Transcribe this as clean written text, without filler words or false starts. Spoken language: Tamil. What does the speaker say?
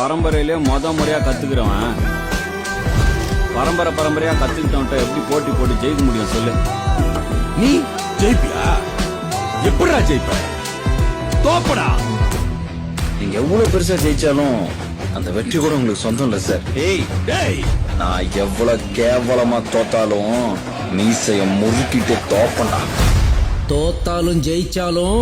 பரம்பரையிலே முறையா கத்துக்கிறவன் பரம்பரையா கத்துக்கிட்டவன்ட்ட எப்படி போட்டி போட்டு ஜெயிக்க முடியும் சொல்லு? நீ ஜெயிப்பியா? எப்படா ஜெயிப்ப? தோப்படா. நீங்க எவ்வளவு பெருசா ஜெயிச்சாலும் அந்த வெற்றி கூட உங்களுக்கு சொந்தம் இல்ல சார். டேய் நான் எவ்வளவு கேவலமா தோத்தாலும் மீசைய முறுக்கிட்டு தோப்பண்டா. தோத்தாலும் ஜெயிச்சாலும்